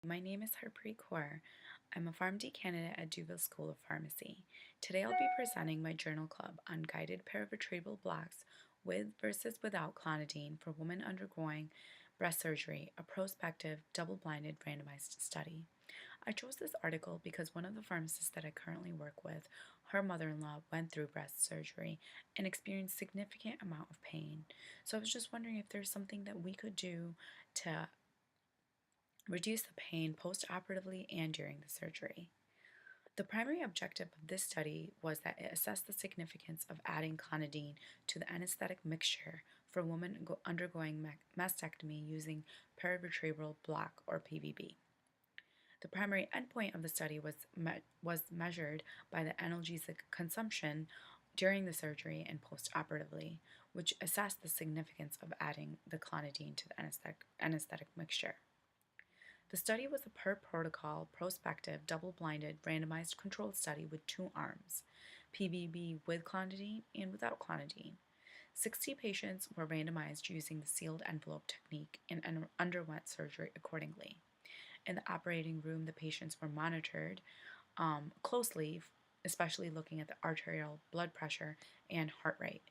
My name is Harpreet Kaur. I'm a PharmD candidate at Duville School of Pharmacy. Today I'll be presenting my journal club on guided paravertebral blocks with versus without clonidine for women undergoing breast surgery, a prospective, double-blinded, randomized study. I chose this article because one of the pharmacists that I currently work with, her mother-in-law went through breast surgery and experienced significant amount of pain. So I was just wondering if there's something that we could do to reduce the pain postoperatively and during the surgery. The primary objective of this study was that it assessed the significance of adding clonidine to the anesthetic mixture for women undergoing mastectomy using paravertebral block or PVB. The primary endpoint of the study was measured by the analgesic consumption during the surgery and postoperatively, which assessed the significance of adding the clonidine to the anesthetic mixture. The study was a per-protocol, prospective, double-blinded, randomized controlled study with two arms, PVB with clonidine and without clonidine. 60 patients were randomized using the sealed envelope technique and underwent surgery accordingly. In the operating room, the patients were monitored closely, especially looking at the arterial blood pressure and heart rate.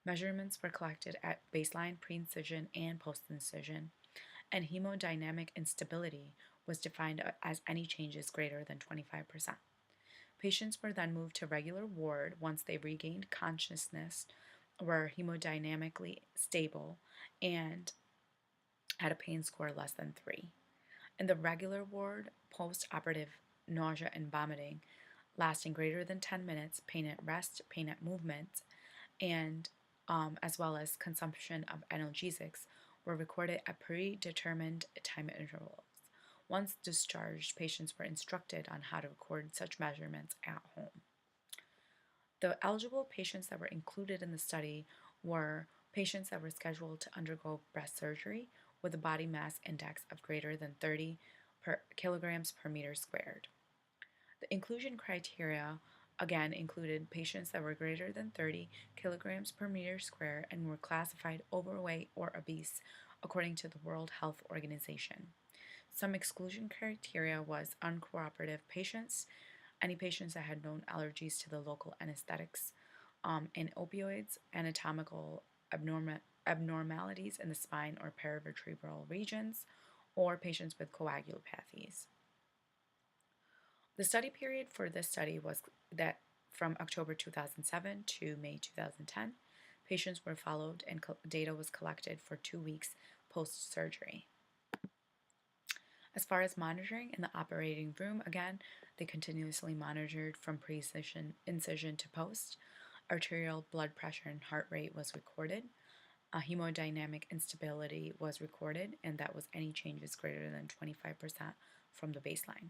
Measurements were collected at baseline, pre-incision, and post-incision, and hemodynamic instability was defined as any changes greater than 25%. Patients were then moved to regular ward once they regained consciousness, were hemodynamically stable, and had a pain score less than 3. In the regular ward, post-operative nausea and vomiting lasting greater than 10 minutes, pain at rest, pain at movement, and as well as consumption of analgesics were recorded at predetermined time intervals. Once discharged, patients were instructed on how to record such measurements at home. The eligible patients that were included in the study were patients that were scheduled to undergo breast surgery with a body mass index of greater than 30 kilograms per meter squared. The inclusion criteria again included patients that were greater than 30 kilograms per meter square and were classified overweight or obese according to the World Health Organization. Some exclusion criteria was uncooperative patients, any patients that had known allergies to the local anesthetics, and opioids, anatomical abnormalities in the spine or paravertebral regions, or patients with coagulopathies. The study period for this study was that from October 2007 to May 2010. Patients were followed and data was collected for 2 weeks post-surgery. As far as monitoring in the operating room, again, they continuously monitored from pre-incision to post. Arterial blood pressure and heart rate was recorded. Hemodynamic instability was recorded, and that was any changes greater than 25% from the baseline.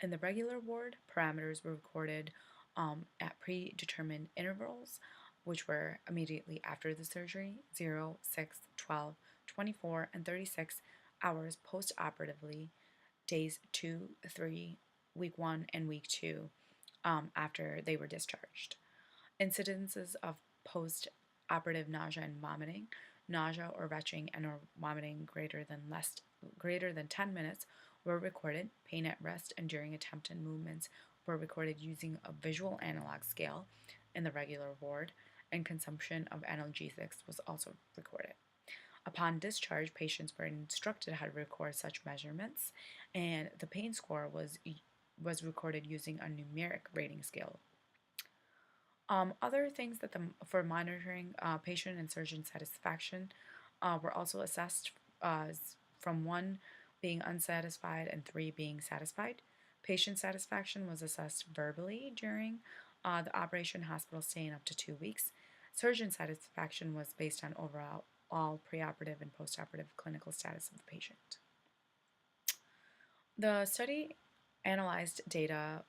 In the regular ward, parameters were recorded at predetermined intervals, which were immediately after the surgery, 0, 6, 12, 24, and 36 hours post-operatively, days 2, 3, week 1, and week 2 after they were discharged. Incidences of post-operative nausea and vomiting, nausea or retching and or vomiting greater than 10 minutes were recorded. Pain at rest and during attempted movements were recorded using a visual analog scale in the regular ward, and consumption of analgesics was also recorded. Upon discharge, patients were instructed how to record such measurements, and the pain score was recorded using a numeric rating scale. Other things that for monitoring patient and surgeon satisfaction were also assessed from 1 being unsatisfied and 3 being satisfied. Patient satisfaction was assessed verbally during the operation hospital stay in up to 2 weeks. Surgeon satisfaction was based on overall preoperative and postoperative clinical status of the patient. The study analyzed data